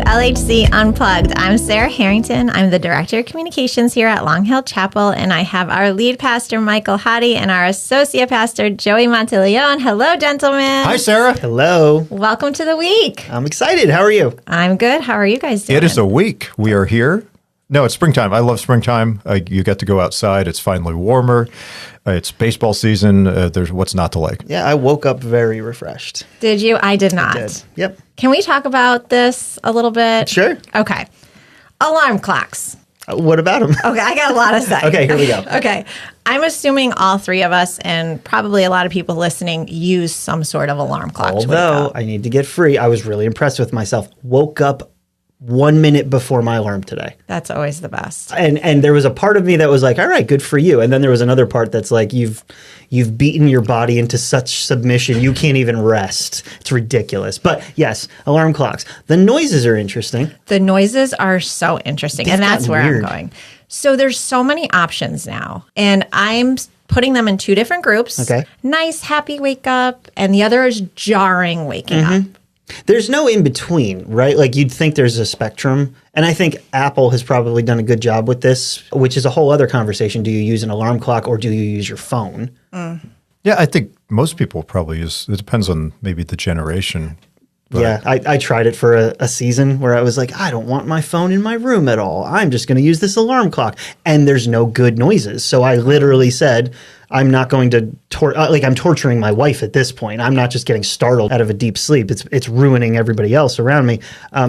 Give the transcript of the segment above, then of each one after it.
LHC Unplugged. I'm Sarah Harrington. I'm the Director of Communications here at LongHillChapel, and I have our lead pastor, Michael Hoddy, and our associate pastor, Joey Monteleone. Hello, gentlemen. Hi, Sarah. Hello. Welcome to the week. I'm excited. How are you? I'm good. How are you guys doing? It is a week. We are here. No, it's springtime. I love springtime. You get to go outside. It's finally warmer. It's baseball season. There's what's not to like. Yeah, I woke up very refreshed. Did you? I did not. Yep. Can we talk about this a little bit? Sure. Okay. Alarm clocks. What about them? Okay, I got a lot to say. Okay, here we go. Okay. I'm assuming all three of us and probably a lot of people listening use some sort of alarm clock. Although I need to get free, I was really impressed with myself. Woke up 1 minute before my alarm today. That's always the best. And there was a part of me that was like, all right, good for you. And then there was another part that's like, you've beaten your body into such submission, you can't even rest. It's ridiculous. But yes, alarm clocks. The noises are interesting. The noises are so interesting. They've and that's gotten where weird. I'm going. So there's so many options now. And I'm putting them in two different groups. Okay. Nice, happy wake up. And the other is jarring waking up. There's no in between, right? Like you'd think there's a spectrum. And I think Apple has probably done a good job with this, which is a whole other conversation. Do you use an alarm clock or do you use your phone? Yeah, I think most people probably use. It depends on maybe the generation. But Yeah, I tried it for a season where I was like, I don't want my phone in my room at all. I'm just going to use this alarm clock. And there's no good noises. So I literally said, I'm not going to, I'm torturing my wife at this point. I'm not just getting startled out of a deep sleep. It's ruining everybody else around me.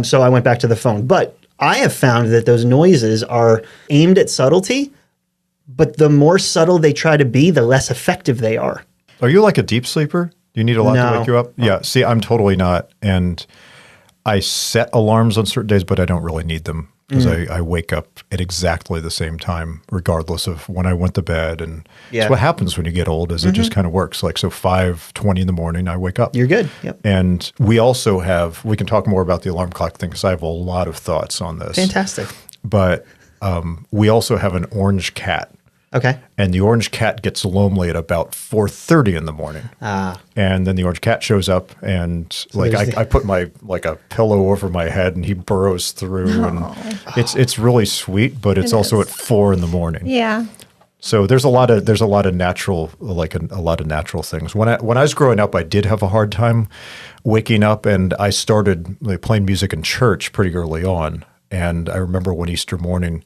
So I went back to the phone. But I have found that those noises are aimed at subtlety, but the more subtle they try to be, the less effective they are. Are you like a deep sleeper? Do you need a lot No. to wake you up? Yeah. See, I'm totally not. And I set alarms on certain days, but I don't really need them because I wake up at exactly the same time, regardless of when I went to bed. And Yeah. it's what happens when you get old is it just kind of works. Like, so 5:20 in the morning, I wake up. You're good. Yep. And we also have, we can talk more about the alarm clock thing because I have a lot of thoughts on this. Fantastic. But we also have an orange cat. Okay. And the orange cat gets lonely at about 4:30 in the morning. And then the orange cat shows up and like there's I put my like a pillow over my head and he burrows through and it's really sweet, but it's also at 4 in the morning. Yeah. So there's a lot of natural a lot of natural things. When I was growing up, I did have a hard time waking up, and I started like, playing music in church pretty early on. And I remember one Easter morning,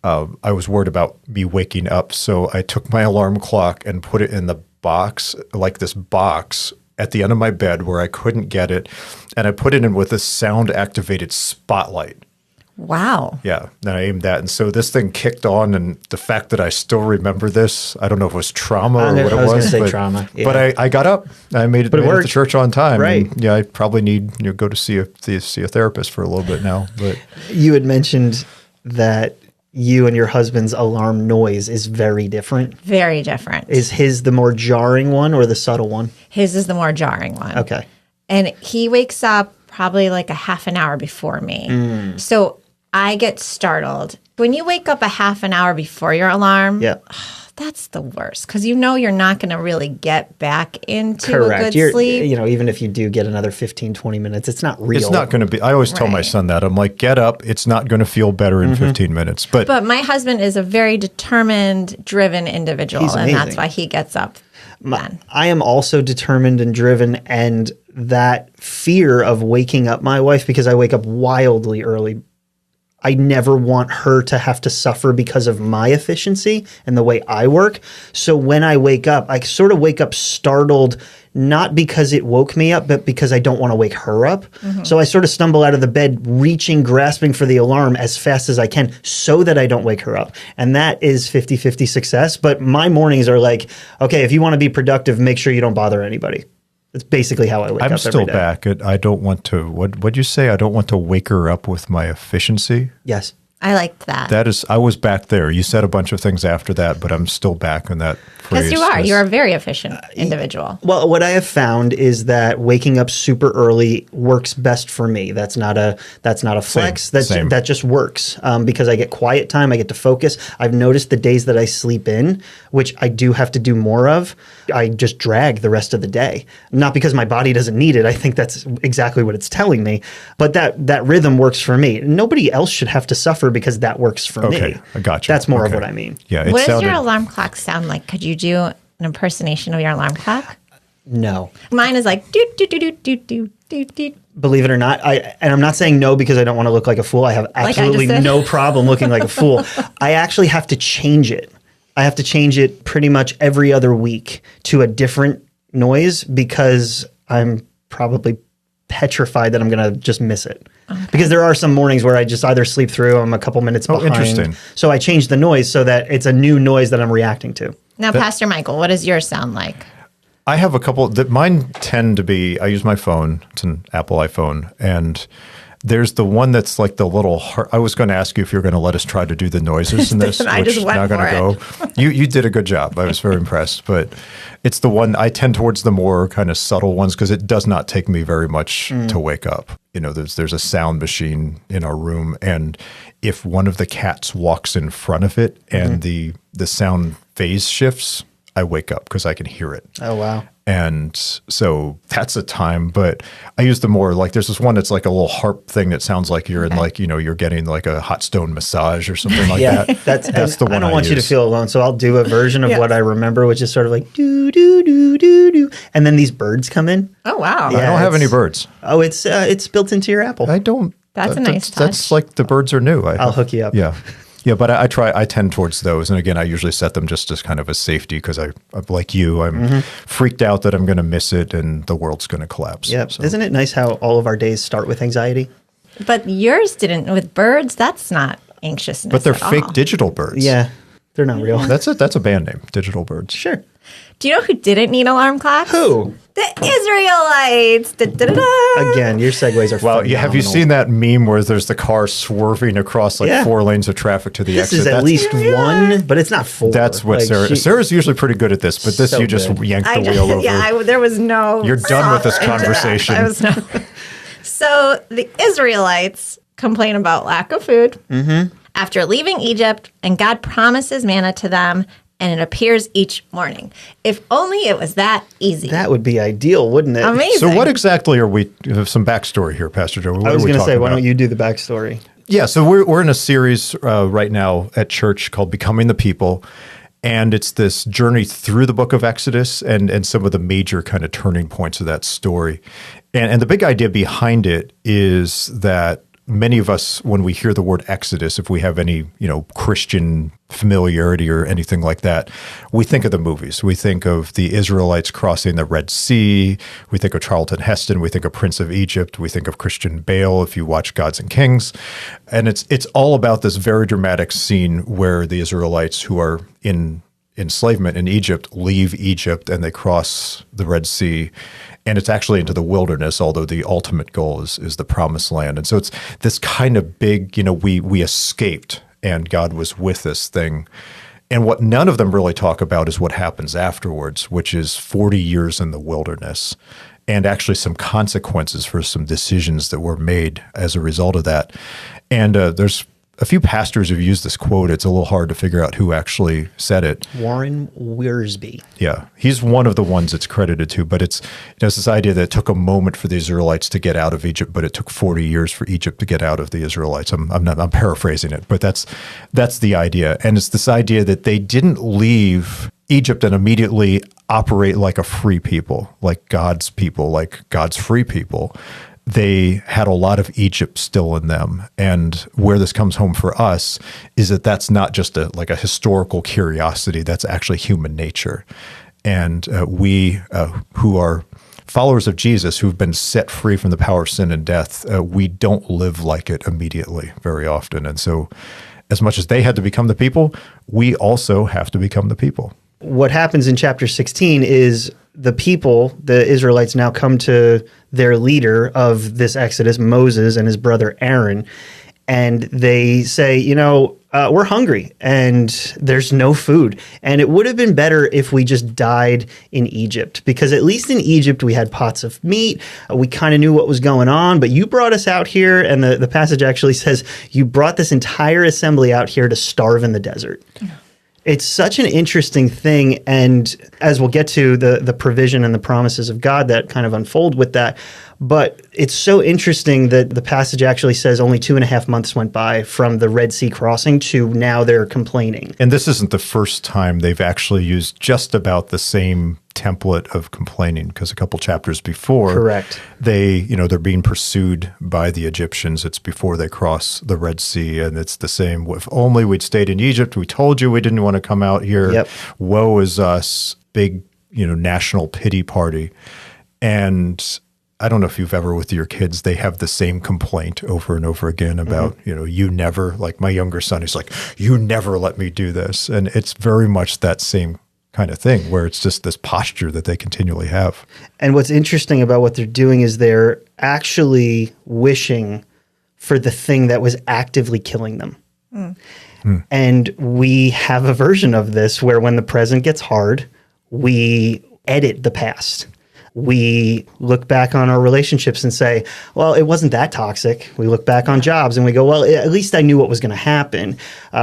I was worried about me waking up, so I took my alarm clock and put it in the box, like this box at the end of my bed where I couldn't get it, and I put it in with a sound-activated spotlight. Wow. Yeah, and I aimed that, and so this thing kicked on, and the fact that I still remember this, I don't know if it was trauma or what it was. I was going to say but, trauma. Yeah. But I got up, I made it But it to worked. church on time. Right. And, yeah, I probably need go to see a therapist for a little bit now. But You had mentioned that you and your husband's alarm noise is very different. Very different. Is his the more jarring one or the subtle one? His is the more jarring one. Okay. And he wakes up probably like a half an hour before me. So I get startled. When you wake up a half an hour before your alarm, Yeah. that's the worst because you know you're not going to really get back into Correct. a good sleep. Even if you do get another 15, 20 minutes, it's not real. it's not going to be. I always tell my Right. son that. I'm like, get up. It's not going to feel better in 15 minutes. But But my husband is a very determined, driven individual, He's and that's amazing. why he gets up then. I am also determined and driven, and that fear of waking up my wife, because I wake up wildly early, I never want her to have to suffer because of my efficiency and the way I work. So when I wake up, I sort of wake up startled, not because it woke me up, but because I don't want to wake her up. So I sort of stumble out of the bed, reaching, grasping for the alarm as fast as I can so that I don't wake her up. And that is 50-50 success. But my mornings are like, okay, if you want to be productive, make sure you don't bother anybody. That's basically how I wake up I'm still every day. back at. I don't want to. What'd you say? I don't want to wake her up with my efficiency. Yes. I liked that. I was back there. You said a bunch of things after that, but I'm still back in that phrase. Because you're a very efficient individual. Well, what I have found is that waking up super early works best for me. That's not a flex. Same. That just works because I get quiet time. I get to focus. I've noticed the days that I sleep in, which I do have to do more of, I just drag the rest of the day. Not because my body doesn't need it. I think that's exactly what it's telling me. But that rhythm works for me. Nobody else should have to suffer because that works for me. Okay, I got you. That's more of what I mean. Yeah. What does your alarm clock sound like? Could you do an impersonation of your alarm clock? No. Mine is like doot doot doot doot doot doot doot. Believe it or not, and I'm not saying no because I don't want to look like a fool. I have absolutely no problem looking like a fool. I actually have to change it. I have to change it pretty much every other week to a different noise because I'm probably petrified that I'm going to just miss it. Okay. Because there are some mornings where I just either sleep through, I'm a couple minutes behind. Interesting. So I change the noise so that it's a new noise that I'm reacting to. Now, Pastor Michael, what does yours sound like? I have a couple that mine tend to be, I use my phone. It's an Apple iPhone. And there's the one that's like the little heart. I was going to ask you if you're going to let us try to do the noises in this. I just went for it. You did a good job. I was very impressed. But it's the one I tend towards the more kind of subtle ones because it does not take me very much to wake up. You know, there's a sound machine in our room, and if one of the cats walks in front of it and the sound phase shifts, I wake up because I can hear it. Oh, wow. And so that's a time, but I use the more like there's this one that's like a little harp thing that sounds like you're in like, you know, you're getting like a hot stone massage or something like that. That's the one I don't want you to use. feel alone. So I'll do a version of what I remember, which is sort of like do, do, do, do, do. And then these birds come in. Oh, wow. I don't have any birds. Oh, it's built into your Apple. I don't. That's a nice touch. That's like the birds are new. I'll hook you up. Yeah. Yeah, but I tend towards those. And again, I usually set them just as kind of a safety because I'm like you, I'm freaked out that I'm going to miss it and the world's going to collapse. Yep. So. Isn't it nice how all of our days start with anxiety? But yours didn't with birds. That's not anxiousness. But they're at fake all. digital birds. Yeah, they're not real. That's a band name, Digital Birds. Sure. Do you know who didn't need alarm clocks? Who? The Israelites. Da-da-da-da. Again, your segues are Well, phenomenal. have you seen that meme where there's the car swerving across like 4 lanes of traffic to the This exit? is at least one, but it's not 4. That's what Like, Sarah's usually pretty good at this, but this So you just good. yanked the wheel over. Yeah, there was no. You're done with this thought into that. conversation. I was no. So the Israelites complain about lack of food after leaving Egypt, and God promises manna to them, and it appears each morning. If only it was that easy. That would be ideal, wouldn't it? Amazing. So what exactly are we? Some backstory here, Pastor Joe. What I was going to say, why don't you do the backstory? Yeah, so we're in a series right now at church called Becoming the People. And it's this journey through the book of Exodus and some of the major kind of turning points of that story. And the big idea behind it is that many of us, when we hear the word Exodus, if we have any, Christian familiarity or anything like that, we think of the movies. We think of the Israelites crossing the Red Sea. We think of Charlton Heston. We think of Prince of Egypt. We think of Christian Bale if you watch Gods and Kings. And it's all about this very dramatic scene where the Israelites who are in enslavement in Egypt leave Egypt and they cross the Red Sea. And it's actually into the wilderness, although the ultimate goal is the promised land. And so it's this kind of big, we escaped and God was with us thing. And what none of them really talk about is what happens afterwards, which is 40 years in the wilderness and actually some consequences for some decisions that were made as a result of that. And there's a few pastors have used this quote. It's a little hard to figure out who actually said it. Warren Wiersbe. Yeah, he's one of the ones it's credited to, but it's this idea that it took a moment for the Israelites to get out of Egypt, but it took 40 years for Egypt to get out of the Israelites. I'm paraphrasing it, but that's the idea. And it's this idea that they didn't leave Egypt and immediately operate like a free people, like God's people, like God's free people. They had a lot of Egypt still in them. And where this comes home for us is that that's not just a historical curiosity. That's actually human nature. And we who are followers of Jesus, who've been set free from the power of sin and death, we don't live like it immediately very often. And so as much as they had to become the people, we also have to become the people. What happens in chapter 16 is the people, the Israelites, now come to their leader of this Exodus, Moses, and his brother Aaron. and they say, we're hungry and there's no food. And it would have been better if we just died in Egypt, because at least in Egypt we had pots of meat. We kind of knew what was going on, but you brought us out here. And the passage actually says you brought this entire assembly out here to starve in the desert. It's such an interesting thing. And as we'll get to the provision and the promises of God that kind of unfold with that. But it's so interesting that the passage actually says only 2.5 months went by from the Red Sea crossing to now they're complaining. And this isn't the first time they've actually used just about the same template of complaining, because a couple chapters before, correct, they're being pursued by the Egyptians. It's before they cross the Red Sea, and it's the same. If only we'd stayed in Egypt. We told you we didn't want to come out here. Yep. Woe is us. Big, national pity party. And I don't know if you've ever with your kids, they have the same complaint over and over again about, you never, like my younger son, he's like, you never let me do this. And it's very much that same kind of thing where it's just this posture that they continually have. And what's interesting about what they're doing is they're actually wishing for the thing that was actively killing them. And we have a version of this where when the present gets hard, we edit the past. We look back on our relationships and say, well, it wasn't that toxic. We look back on jobs and we go, well, at least I knew what was going to happen.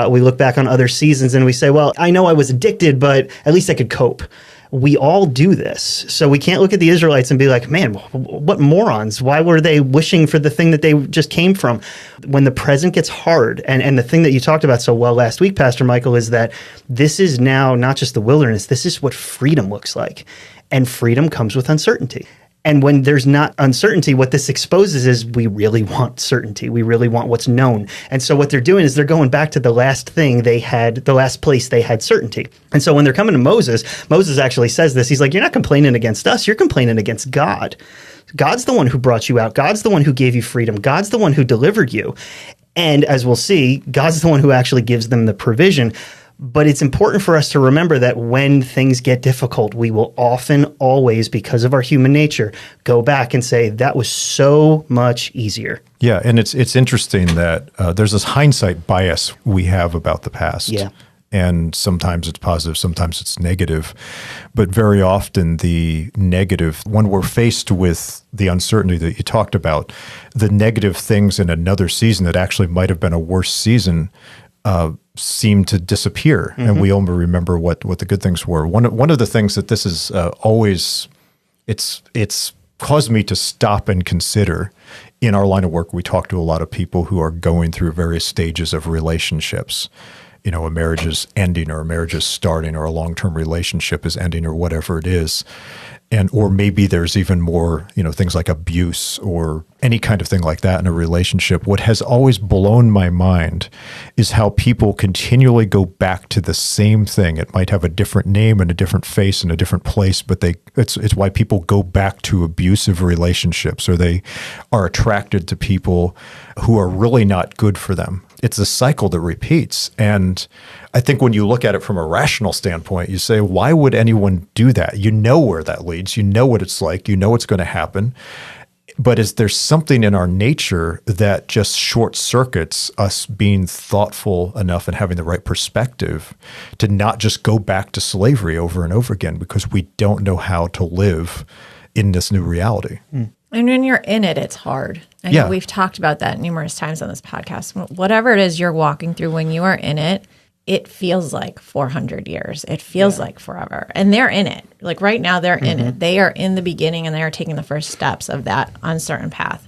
We look back on other seasons and we say, well, I know I was addicted, but at least I could cope. We all do this. So we can't look at the Israelites and be like, man, what morons. Why were they wishing for the thing that they just came from? When the present gets hard, and the thing that you talked about so well last week, Pastor Michael, is that this is now not just the wilderness. This is what freedom looks like. And freedom comes with uncertainty. And when there's not uncertainty, what this exposes is we really want certainty. We really want what's known. And so what they're doing is they're going back to the last thing they had, the last place they had certainty. And so when they're coming to Moses, Moses actually says this. He's like, you're not complaining against us. You're complaining against God. God's the one who brought you out. God's the one who gave you freedom. God's the one who delivered you. And as we'll see, God's the one who actually gives them the provision. But it's important for us to remember that when things get difficult, we will often, always, because of our human nature, go back and say, that was so much easier. Yeah, and it's interesting that there's this hindsight bias we have about the past. Yeah. And sometimes it's positive, sometimes it's negative. But very often the negative, when we're faced with the uncertainty that you talked about, the negative things in another season that actually might have been a worse season seem to disappear, and we only remember what the good things were. One of the things that this is always, it's caused me to stop and consider. In our line of work, we talk to a lot of people who are going through various stages of relationships. A marriage is ending, or a marriage is starting, or a long-term relationship is ending, or whatever it is. Or maybe there's even more, things like abuse or any kind of thing like that in a relationship. What has always blown my mind is how people continually go back to the same thing. It might have a different name and a different face and a different place, but it's why people go back to abusive relationships, or they are attracted to people who are really not good for them. It's a cycle that repeats. And I think when you look at it from a rational standpoint, you say, why would anyone do that? You know where that leads. You know what it's like. You know what's going to happen. But is there something in our nature that just short circuits us being thoughtful enough and having the right perspective to not just go back to slavery over and over again because we don't know how to live in this new reality? And when you're in it, it's hard. I know we've talked about that numerous times on this podcast. Whatever it is you're walking through when you are in it, it feels like 400 years. It feels like forever. And they're in it. Like right now, they're in it. They are in the beginning, and they are taking the first steps of that uncertain path.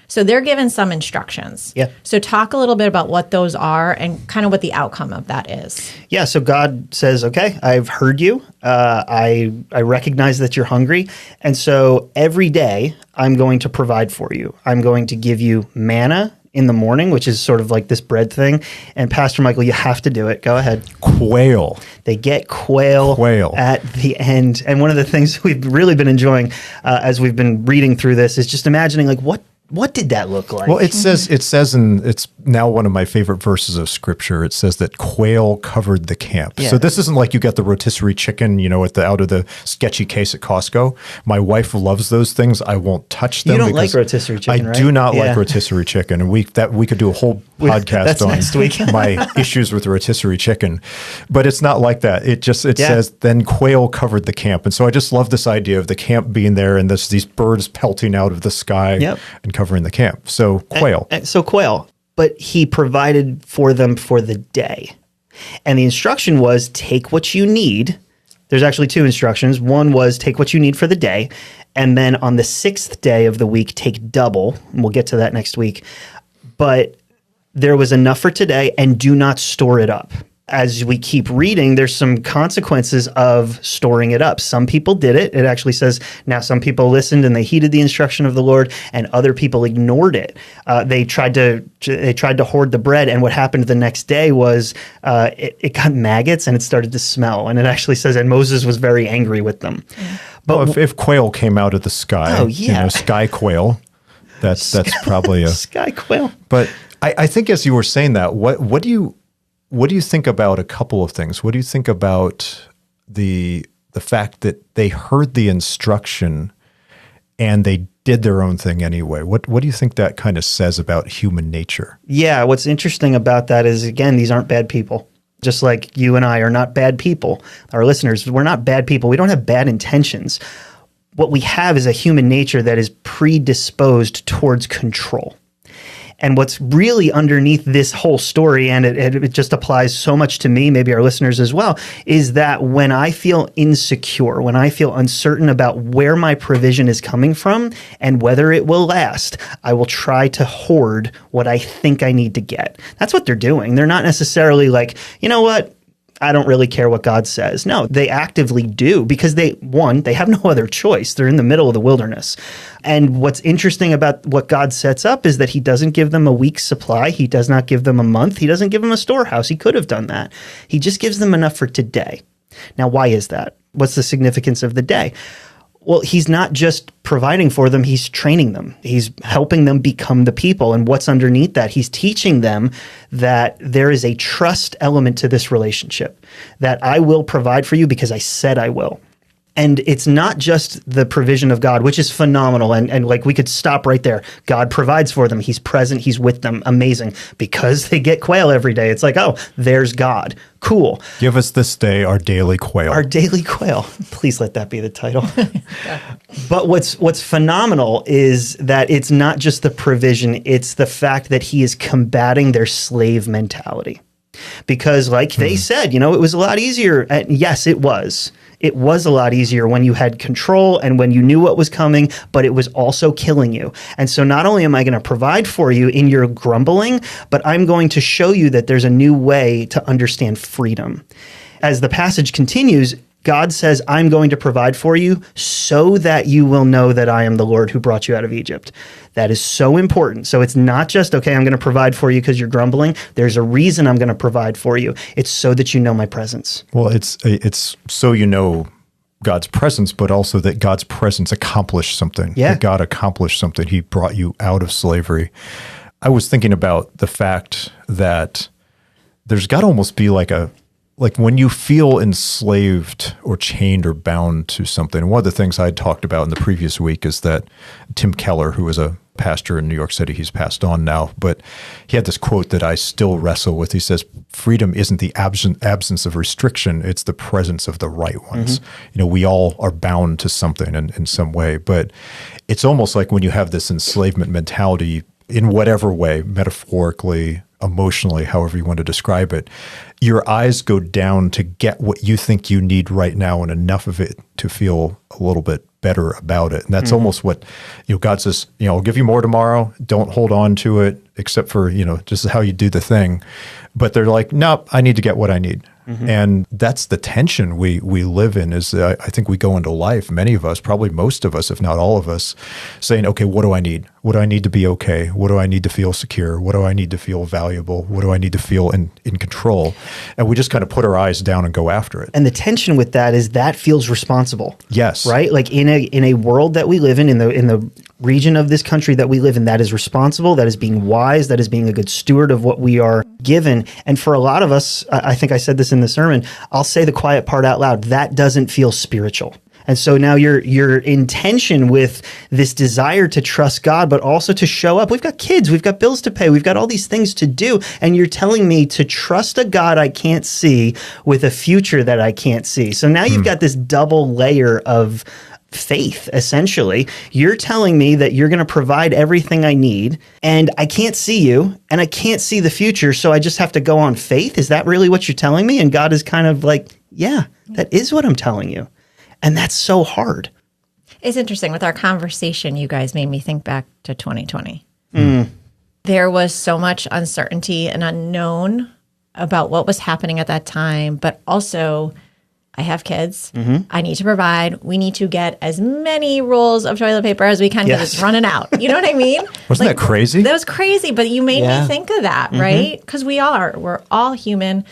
So they're given some instructions. Yeah. So talk a little bit about what those are and kind of what the outcome of that is. Yeah. So God says, okay, I've heard you. I recognize that you're hungry. And so every day I'm going to provide for you. I'm going to give you manna in the morning, which is sort of like this bread thing. And Pastor Michael, you have to do it. Go ahead. Quail. They get quail at the end. And one of the things we've really been enjoying as we've been reading through this is just imagining like what did that look like? Well, it says, and it's now one of my favorite verses of scripture. It says that quail covered the camp. Yeah. So this isn't like you got the rotisserie chicken, out of the sketchy case at Costco. My wife loves those things. I won't touch them. You don't like rotisserie chicken, right? I do not like rotisserie chicken, and we could do a whole podcast That's on next week. my issues with rotisserie chicken, but it's not like that. It says then quail covered the camp, and so I just love this idea of the camp being there and these birds pelting out of the sky and covering the camp. So quail. So quail, but he provided for them for the day, and the instruction was take what you need. There's actually two instructions. One was take what you need for the day, and then on the 6th day of the week, take double. And we'll get to that next week. But there was enough for today, and do not store it up. As we keep reading, there's some consequences of storing it up. Some people did it. It actually says, now some people listened and they heeded the instruction of the Lord, and other people ignored it. They tried to hoard the bread, and what happened the next day was it got maggots and it started to smell. And it actually says, and Moses was very angry with them. But if quail came out of the sky, sky quail, that's probably a sky quail. But I think as you were saying that, what do you think about a couple of things? What do you think about the fact that they heard the instruction and they did their own thing anyway? What do you think that kind of says about human nature? Yeah, what's interesting about that is, again, these aren't bad people. Just like you and I are not bad people. Our listeners, we're not bad people. We don't have bad intentions. What we have is a human nature that is predisposed towards control. And what's really underneath this whole story, and it just applies so much to me, maybe our listeners as well, is that when I feel insecure, when I feel uncertain about where my provision is coming from and whether it will last, I will try to hoard what I think I need to get. That's what they're doing. They're not necessarily like, you know what? I don't really care what God says. No, they actively do because they have no other choice. They're in the middle of the wilderness. And what's interesting about what God sets up is that he doesn't give them a week's supply. He does not give them a month. He doesn't give them a storehouse. He could have done that. He just gives them enough for today. Now, why is that? What's the significance of the day? Well, he's not just providing for them, he's training them. He's helping them become the people. And what's underneath that? He's teaching them that there is a trust element to this relationship, that I will provide for you because I said I will. And it's not just the provision of God, which is phenomenal. And like we could stop right there. God provides for them. He's present. He's with them. Amazing. Because they get quail every day. It's like, oh, there's God. Cool. Give us this day our daily quail. Our daily quail. Please let that be the title. But what's phenomenal is that it's not just the provision. It's the fact that he is combating their slave mentality. Because like they said, it was a lot easier. And yes, it was. It was a lot easier when you had control and when you knew what was coming, but it was also killing you. And so not only am I going to provide for you in your grumbling, but I'm going to show you that there's a new way to understand freedom. As the passage continues, God says, I'm going to provide for you so that you will know that I am the Lord who brought you out of Egypt. That is so important. So it's not just, okay, I'm going to provide for you because you're grumbling. There's a reason I'm going to provide for you. It's so that you know my presence. Well, it's so you know God's presence, but also that God's presence accomplished something. Yeah. That God accomplished something. He brought you out of slavery. I was thinking about the fact that there's got to almost be like when you feel enslaved or chained or bound to something. One of the things I had talked about in the previous week is that Tim Keller, who was a pastor in New York City, he's passed on now, but he had this quote that I still wrestle with. He says, freedom isn't the absence of restriction, it's the presence of the right ones. Mm-hmm. We all are bound to something in some way, but it's almost like when you have this enslavement mentality in whatever way, metaphorically, emotionally, however you want to describe it, your eyes go down to get what you think you need right now and enough of it to feel a little bit better about it. And that's almost what, God says, I'll give you more tomorrow. Don't hold on to it, except for, this is how you do the thing. But they're like, nope, I need to get what I need. Mm-hmm. And that's the tension we live in is I think we go into life, many of us, probably most of us, if not all of us, saying, okay, what do I need? What do I need to be okay? What do I need to feel secure? What do I need to feel valuable? What do I need to feel in control? And we just kind of put our eyes down and go after it. And the tension with that is that feels responsible. Yes. Right? Like in a world that we live in the region of this country that we live in, that is responsible, that is being wise, that is being a good steward of what we are given. And for a lot of us, I think I said this in the sermon, I'll say the quiet part out loud, that doesn't feel spiritual. And so now you're in tension with this desire to trust God, but also to show up. We've got kids, we've got bills to pay, we've got all these things to do. And you're telling me to trust a God I can't see with a future that I can't see. So now you've got this double layer of faith, essentially. You're telling me that you're going to provide everything I need, and I can't see you, and I can't see the future, so I just have to go on faith? Is that really what you're telling me? And God is kind of like, yeah, that is what I'm telling you. And that's so hard. It's interesting. With our conversation, you guys made me think back to 2020. There was so much uncertainty and unknown about what was happening at that time, but also I have kids. I need to provide. We need to get as many rolls of toilet paper as we can because it's running out. You know what I mean? Wasn't that crazy? That was crazy, but you made me think of that, right? Because we're all human.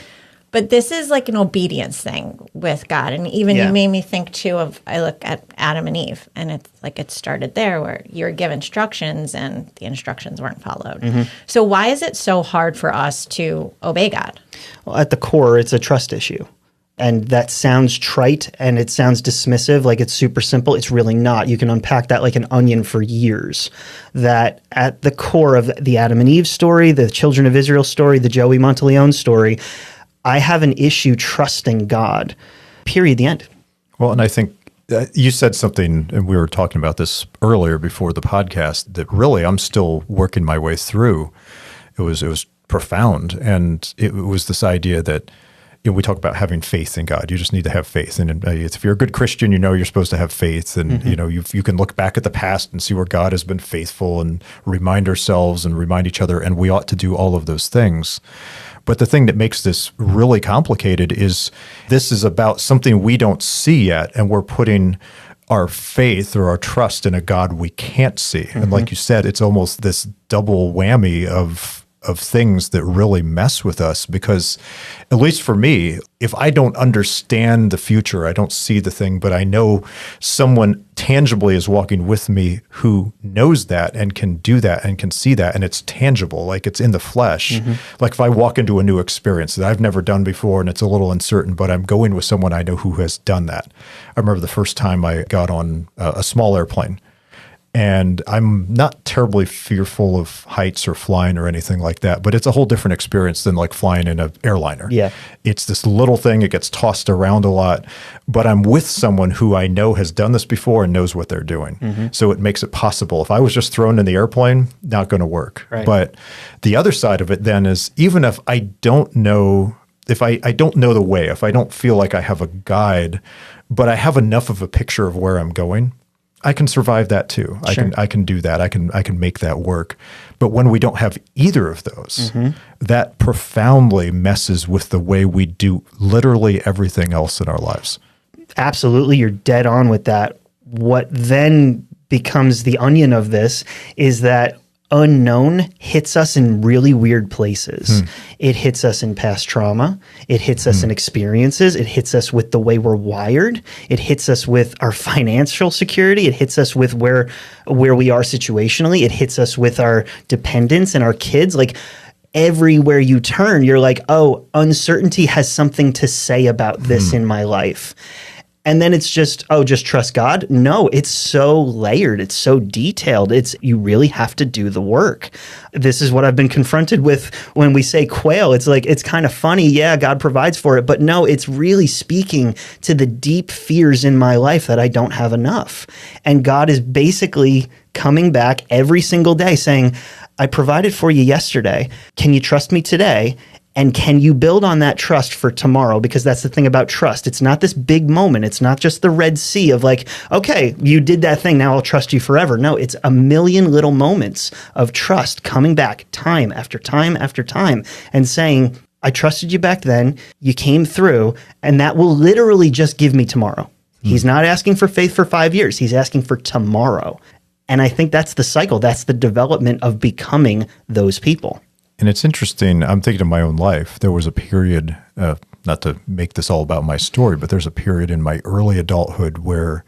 But this is like an obedience thing with God. And even you made me think too of, I look at Adam and Eve, and it's like it started there where you were given instructions and the instructions weren't followed. So why is it so hard for us to obey God? Well, at the core, it's a trust issue. And that sounds trite and it sounds dismissive, like it's super simple. It's really not. You can unpack that like an onion for years. That at the core of the Adam and Eve story, the children of Israel story, the Joey Monteleone story, I have an issue trusting God, period, the end. Well, and I think you said something, and we were talking about this earlier before the podcast, that really I'm still working my way through. It was profound. And it was this idea that, we talk about having faith in God. You just need to have faith. And if you're a good Christian, you're supposed to have faith. And, you can look back at the past and see where God has been faithful and remind ourselves and remind each other. And we ought to do all of those things. But the thing that makes this really complicated is this is about something we don't see yet. And we're putting our faith or our trust in a God we can't see. And like you said, it's almost this double whammy of things that really mess with us, because at least for me, if I don't understand the future, I don't see the thing, but I know someone tangibly is walking with me who knows that and can do that and can see that, and it's tangible, like it's in the flesh. Like if I walk into a new experience that I've never done before and it's a little uncertain, but I'm going with someone I know who has done that. I remember the first time I got on a small airplane. And I'm not terribly fearful of heights or flying or anything like that, but it's a whole different experience than like flying in an airliner. Yeah. It's this little thing, it gets tossed around a lot, but I'm with someone who I know has done this before and knows what they're doing. So it makes it possible. If I was just thrown in the airplane, not going to work. Right. But the other side of it then is, even if I don't know, if I don't know the way, if I don't feel like I have a guide, but I have enough of a picture of where I'm going, I can survive that too. Sure. I can do that. I can make that work. But when we don't have either of those, that profoundly messes with the way we do literally everything else in our lives. Absolutely. You're dead on with that. What then becomes the onion of this is that unknown hits us in really weird places. It hits us in past trauma. It hits us in experiences. It hits us with the way we're wired. It hits us with our financial security. It hits us with where we are situationally. It hits us with our dependents and our kids. Like everywhere you turn, you're like, oh, uncertainty has something to say about this in my life. And then it's just, just trust God. No, it's so layered. It's so detailed. You really have to do the work. This is what I've been confronted with when we say Quail. It's like, it's kind of funny. Yeah, God provides for it. But no, it's really speaking to the deep fears in my life that I don't have enough. And God is basically coming back every single day saying, I provided for you yesterday. Can you trust me today? And can you build on that trust for tomorrow? Because that's the thing about trust. It's not this big moment. It's not just the Red Sea of like, okay, you did that thing, now I'll trust you forever. No, it's a million little moments of trust coming back time after time after time and saying, I trusted you back then, you came through, and that will literally just give me tomorrow. He's not asking for faith for 5 years. He's asking for tomorrow. And I think that's the cycle. That's the development of becoming those people. And it's interesting, I'm thinking of my own life. There was a period, not to make this all about my story, but there's a period in my early adulthood where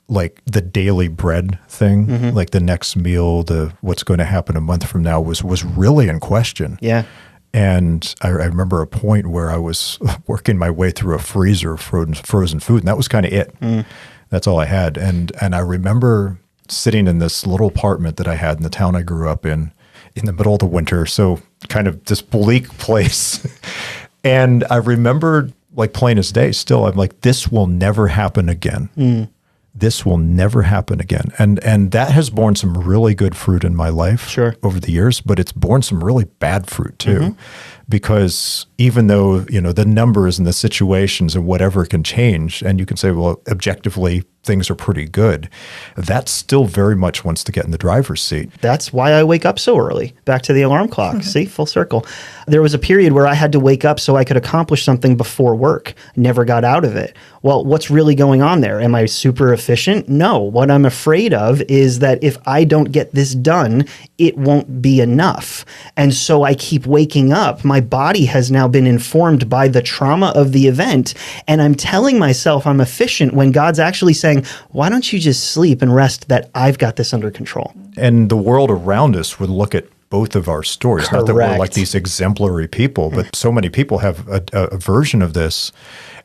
like the daily bread thing, like the next meal, what's going to happen a month from now was really in question. Yeah. And I remember a point where I was working my way through a freezer of frozen food, and that was kind of it. That's all I had. And I remember sitting in this little apartment that I had in the town I grew up in the middle of the winter. So kind of this bleak place. And I remember like plain as day still, I'm like, this will never happen again. This will never happen again. And that has borne some really good fruit in my life over the years, but it's borne some really bad fruit too. Because even though, the numbers and the situations and whatever can change, and you can say, well, objectively, things are pretty good, that still very much wants to get in the driver's seat. That's why I wake up so early. Back to the alarm clock. See, full circle. There was a period where I had to wake up so I could accomplish something before work. Never got out of it. Well, what's really going on there? Am I super efficient? No. What I'm afraid of is that if I don't get this done, it won't be enough. And so I keep waking up. My body has now been informed by the trauma of the event. And I'm telling myself I'm efficient when God's actually saying, why don't you just sleep and rest that I've got this under control? And the world around us would look at both of our stories. Correct. Not that we're like these exemplary people, but so many people have a version of this,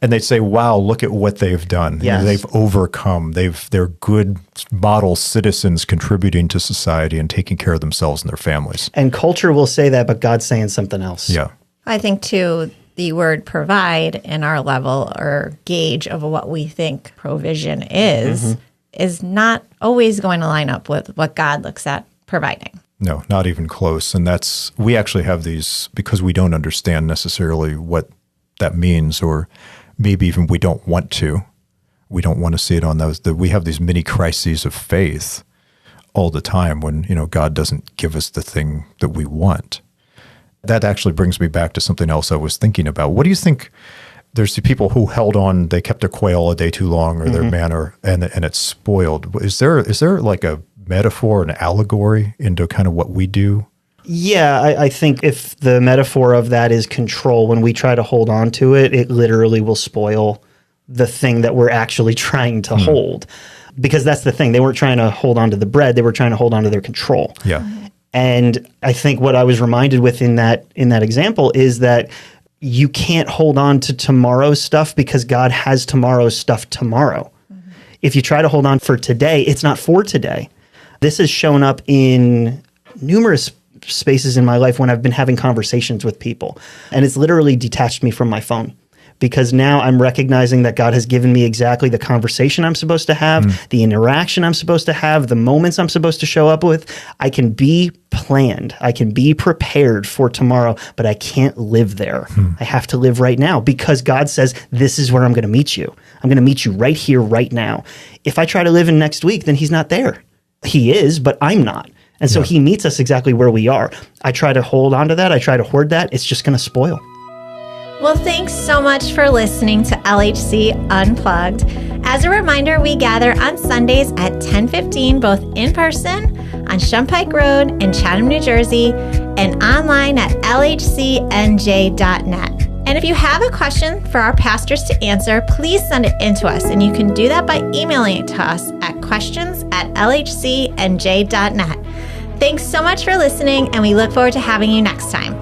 and they say, wow, look at what they've done. Yes. They've overcome. They're good model citizens contributing to society and taking care of themselves and their families. And culture will say that, but God's saying something else. Yeah. I think, too, the word provide in our level or gauge of what we think provision is not always going to line up with what God looks at providing. No, not even close. And we actually have these, because we don't understand necessarily what that means, or maybe even we don't want to see it on those, that we have these mini crises of faith all the time when, God doesn't give us the thing that we want. That actually brings me back to something else I was thinking about. What do you think? There's the people who held on, they kept their quail a day too long, or their manna, and it's spoiled. Is there like a metaphor, an allegory into kind of what we do? Yeah, I think if the metaphor of that is control, when we try to hold on to it, it literally will spoil the thing that we're actually trying to hold. Because that's the thing. They weren't trying to hold on to the bread. They were trying to hold on to their control. Yeah. And I think what I was reminded with in that example is that you can't hold on to tomorrow's stuff because God has tomorrow's stuff tomorrow. If you try to hold on for today, it's not for today. This has shown up in numerous spaces in my life when I've been having conversations with people. And it's literally detached me from my phone. Because now I'm recognizing that God has given me exactly the conversation I'm supposed to have, the interaction I'm supposed to have, the moments I'm supposed to show up with. I can be planned. I can be prepared for tomorrow, but I can't live there. I have to live right now because God says, this is where I'm going to meet you. I'm going to meet you right here, right now. If I try to live in next week, then he's not there. He is, but I'm not. And so he meets us exactly where we are. I try to hold on to that. I try to hoard that. It's just going to spoil. Well, thanks so much for listening to LHC Unplugged. As a reminder, we gather on Sundays at 10:15, both in person on Shumpike Road in Chatham, New Jersey, and online at lhcnj.net. And if you have a question for our pastors to answer, please send it in to us. And you can do that by emailing it to us at questions@lhcnj.net. Thanks so much for listening, and we look forward to having you next time.